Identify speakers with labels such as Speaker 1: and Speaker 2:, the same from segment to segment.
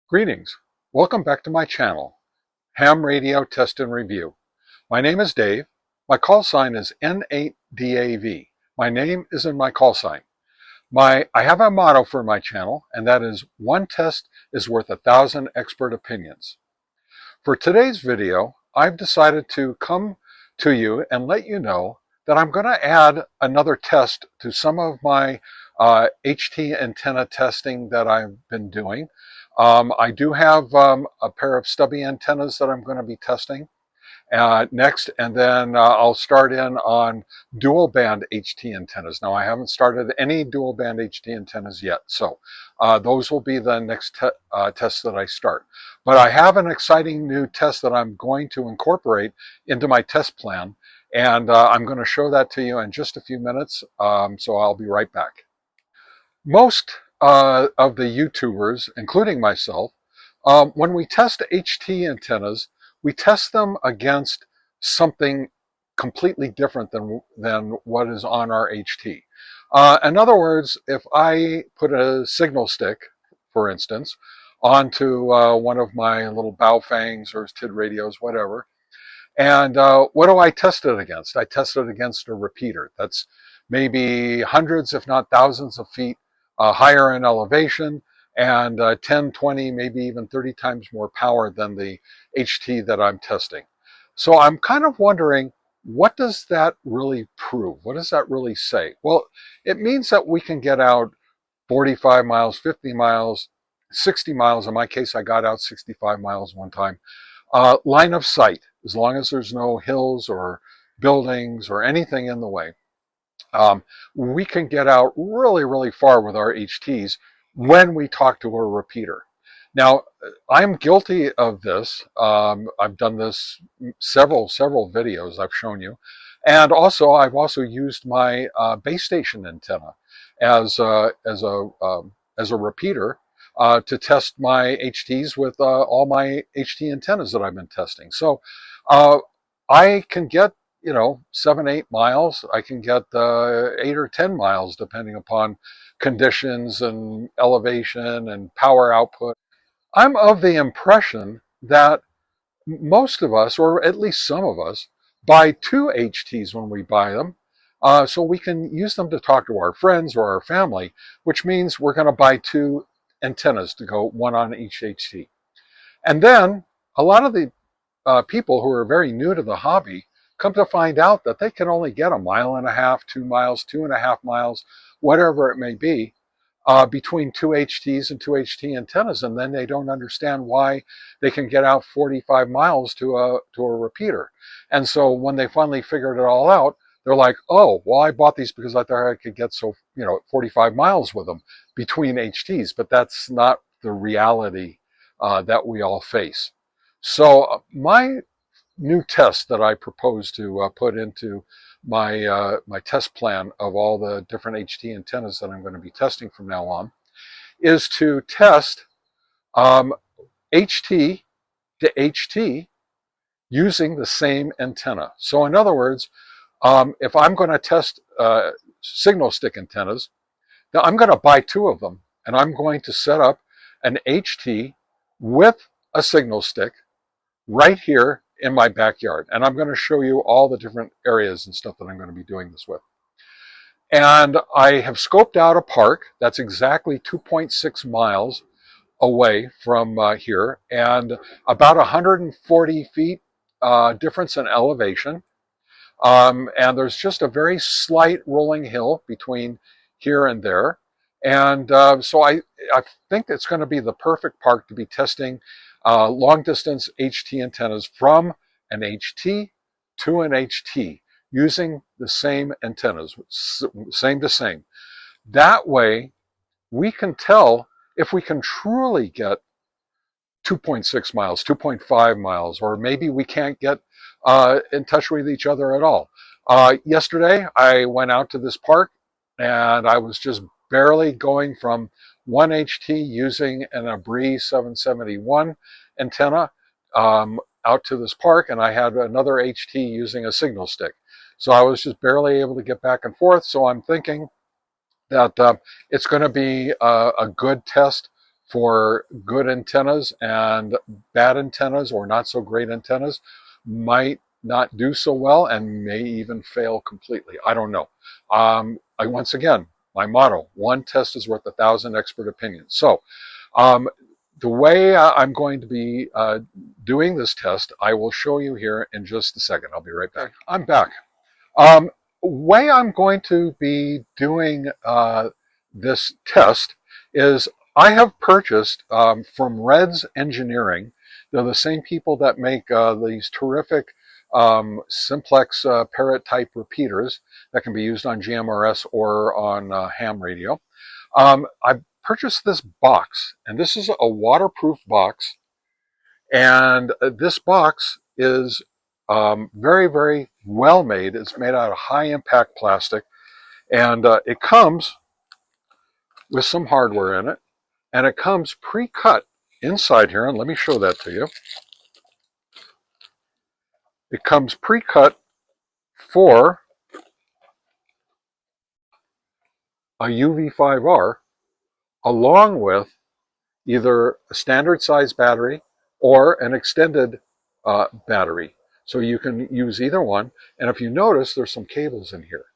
Speaker 1: Greetings. Welcome back to my channel, Ham Radio Test and Review. My name is Dave. My call sign is N8DAV. My name is in my call sign. I have a motto for my channel, and that is, one test is worth 1,000 expert opinions. For today's video, I've decided to come to you and let you know that I'm going to add another test to some of my HT antenna testing that I've been doing. I do have a pair of stubby antennas that I'm going to be testing next, and then I'll start in on dual band HT antennas. Now, I haven't started any dual band HT antennas yet, so those will be the next tests that I start. But I have an exciting new test that I'm going to incorporate into my test plan, and I'm going to show that to you in just a few minutes, so I'll be right back. Most of the YouTubers, including myself, when we test HT antennas, we test them against something completely different than what is on our HT. In other words, if I put a signal stick, for instance, onto one of my little Baofengs or TID radios, whatever, and what do I test it against? I test it against a repeater that's maybe hundreds, if not thousands of feet higher in elevation, and 10, 20, maybe even 30 times more power than the HT that I'm testing. So I'm kind of wondering, what does that really prove? What does that really say? Well, it means that we can get out 45 miles, 50 miles, 60 miles. In my case, I got out 65 miles one time. Line of sight, as long as there's no hills or buildings or anything in the way. We can get out really, really far with our HTs when we talk to a repeater. Now, I'm guilty of this. I've done this several videos I've shown you. And also, I've also used my base station antenna as a repeater to test my HTs with all my HT antennas that I've been testing. So I can get 7, 8 miles. I can get 8 or 10 miles depending upon conditions and elevation and power output. I'm of the impression that most of us, or at least some of us, buy 2 HTs when we buy them, so we can use them to talk to our friends or our family, which means we're going to buy 2 antennas to go, one on each HT. And then a lot of the people who are very new to the hobby come to find out that they can only get 1.5 miles, 2 miles, 2.5 miles, whatever it may be, between 2 HTs and 2 HT antennas, and then they don't understand why they can get out 45 miles to a repeater. And so when they finally figured it all out, they're like, oh, well, I bought these because I thought I could get 45 miles with them between HTs, but that's not the reality that we all face. So my new test that I propose to put into my my test plan of all the different HT antennas that I'm going to be testing from now on is to test HT to HT using the same antenna. So in other words, if I'm going to test signal stick antennas, now I'm going to buy 2 of them, and I'm going to set up an HT with a signal stick right here in my backyard. And I'm going to show you all the different areas and stuff that I'm going to be doing this with. And I have scoped out a park that's exactly 2.6 miles away from here, and about 140 feet difference in elevation. And there's just a very slight rolling hill between here and there. And so I think it's going to be the perfect park to be testing long distance HT antennas from an HT to an HT using the same antennas, same to same. That way we can tell if we can truly get 2.6 miles, 2.5 miles, or maybe we can't get in touch with each other at all. Yesterday, I went out to this park, and I was just barely going from one HT using an Abri 771 antenna out to this park, and I had another HT using a signal stick. So I was just barely able to get back and forth. So I'm thinking that it's going to be a good test for good antennas, and bad antennas or not so great antennas might not do so well and may even fail completely. I don't know. Once again, my motto, one test is worth 1,000 expert opinions. So um, the way I'm going to be doing this test, I will show you here in just a second. I'll be right back. I'm back. Um, way I'm going to be doing this test is I have purchased from Reds Engineering. They're the same people that make these terrific simplex parrot type repeaters that can be used on GMRS or on ham radio. I purchased this box, and this is a waterproof box, and this box is very, very well made. It's made out of high impact plastic, and it comes with some hardware in it, and it comes pre-cut inside here, and let me show that to you. It comes pre-cut for a UV-5R along with either a standard size battery or an extended battery. So you can use either one. And if you notice, there's some cables in here.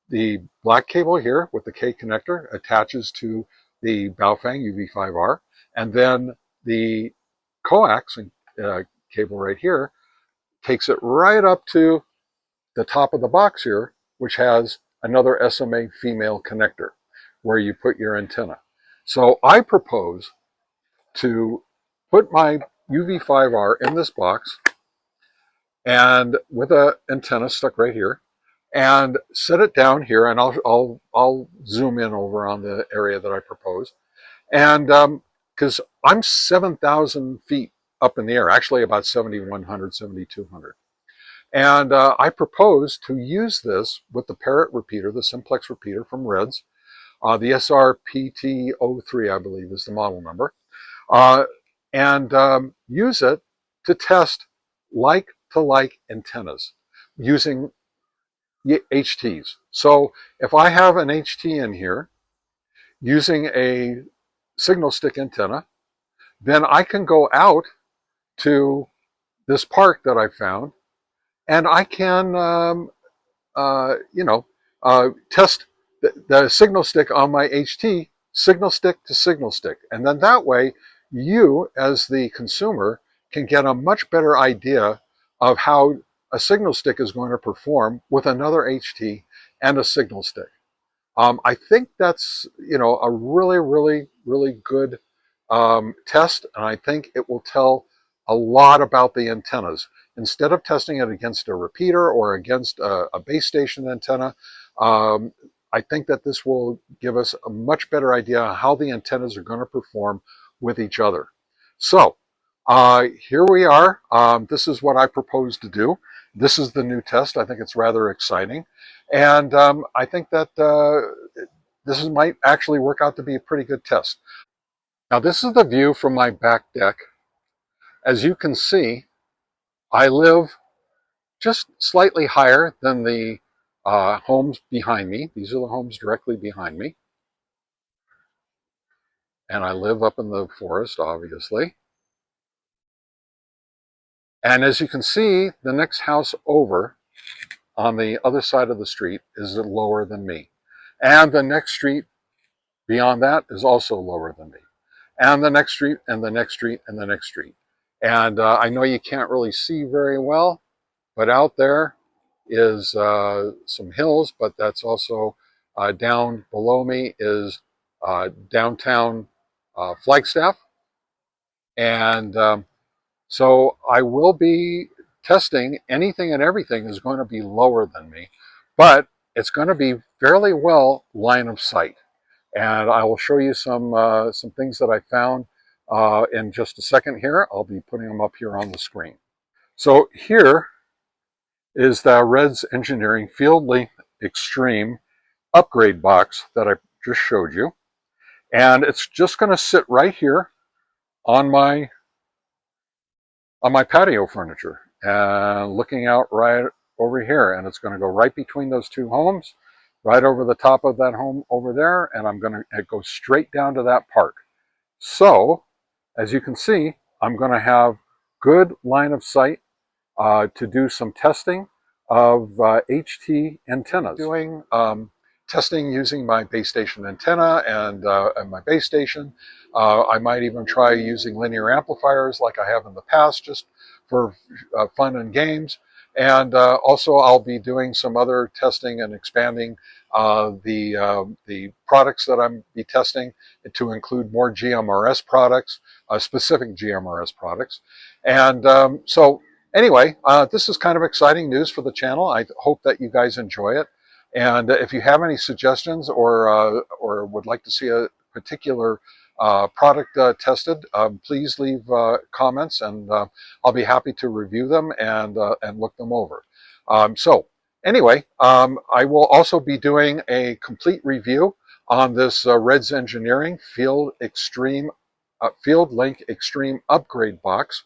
Speaker 1: The black cable here with the K connector attaches to the Baofeng UV-5R, and then the coax cable right here takes it right up to the top of the box here, which has another SMA female connector where you put your antenna. So I propose to put my UV-5R in this box and with an antenna stuck right here, and set it down here, and I'll zoom in over on the area that I propose. And because I'm 7,000 feet up in the air, actually about 7,100, 7,200. And I propose to use this with the parrot repeater, the simplex repeater from Reds, the SRPT03, I believe is the model number, and use it to test like-to-like antennas using HTs. So if I have an HT in here using a signal stick antenna, then I can go out to this park that I found, and I can, test the signal stick on my HT, signal stick to signal stick. And then that way, you as the consumer can get a much better idea of how a signal stick is going to perform with another HT and a signal stick. I think that's, a really, really, really good test, and I think it will tell a lot about the antennas. Instead of testing it against a repeater or against a base station antenna, I think that this will give us a much better idea of how the antennas are going to perform with each other. So here we are. This is what I propose to do. This is the new test. I think it's rather exciting. And I think that this might actually work out to be a pretty good test. Now this is the view from my back deck. As you can see, I live just slightly higher than the homes behind me. These are the homes directly behind me. And I live up in the forest, obviously. And as you can see, the next house over on the other side of the street is lower than me. And the next street beyond that is also lower than me. And the next street, and the next street, and the next street. And I know you can't really see very well, but out there is some hills, but that's also down below me is downtown Flagstaff. And so I will be testing anything and everything is going to be lower than me, but it's going to be fairly well line of sight. And I will show you some things that I found in just a second here. I'll be putting them up here on the screen. So here is the Reds Engineering FieldLink Extreme upgrade box that I just showed you. And it's just going to sit right here on my patio furniture and looking out right over here. And it's going to go right between those two homes, right over the top of that home over there. And I'm going to go straight down to that park. So, as you can see, I'm going to have good line of sight to do some testing of HT antennas. Doing testing using my base station antenna and my base station. I might even try using linear amplifiers like I have in the past, just for fun and games. And also I'll be doing some other testing and expanding the products that I'm be testing to include more GMRS products, specific GMRS products. And so anyway, this is kind of exciting news for the channel. I hope that you guys enjoy it. And if you have any suggestions or would like to see a particular product tested, please leave comments, and I'll be happy to review them and look them over. So anyway, I will also be doing a complete review on this Reds Engineering FieldLink Extreme upgrade box,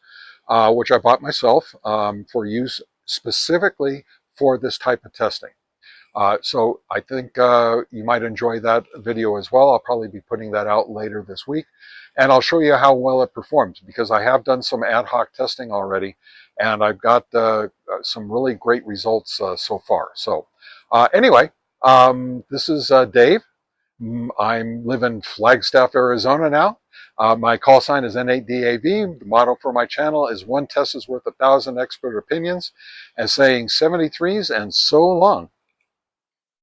Speaker 1: which I bought myself for use specifically for this type of testing. So I think you might enjoy that video as well. I'll probably be putting that out later this week. And I'll show you how well it performs, because I have done some ad hoc testing already, and I've got some really great results so far. So anyway, this is Dave. I live in Flagstaff, Arizona now. My call sign is N8DAV. The motto for my channel is "One test is worth 1,000 expert opinions," and saying 73s and so long.